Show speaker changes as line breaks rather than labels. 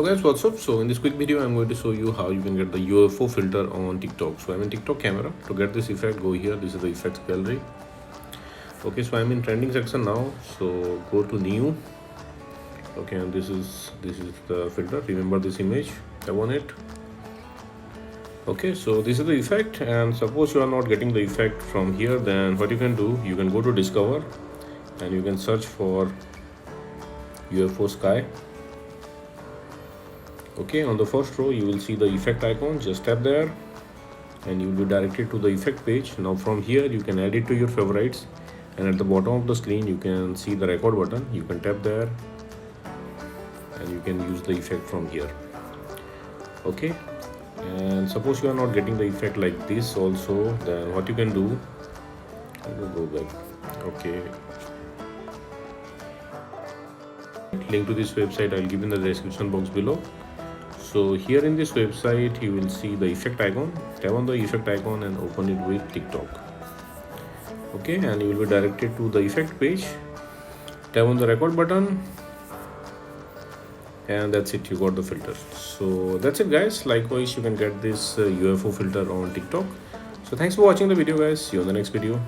Hello guys, what's up? So in this quick video I'm going to show you how you can get the UFO filter on TikTok. So I'm in TikTok camera. To get this effect, go here. This is the effects gallery. Okay, so I'm in trending section now. So go to new. Okay, and this is the filter. Remember this image, tap on it. Okay, so this is the effect, and suppose you are not getting the effect from here, then what you can do, you can go to discover and you can search for UFO sky. Okay, on the first row you will see the effect icon. Just tap there and you will be directed to the effect page. Now from here you can add it to your favorites, and at the bottom of the screen you can see the record button. You can tap there and you can use the effect from here. Okay, and suppose you are not getting the effect like this also, then what you can do, go back. Okay, link to this website I'll give in the description box below. So here in this website you will see the effect icon. Tap on the effect icon and open it with TikTok. Okay, and you will be directed to the effect page. Tap on the record button and that's it, you got the filter. So that's it guys. Likewise you can get this UFO filter on TikTok. So thanks for watching the video guys. See you on the next video.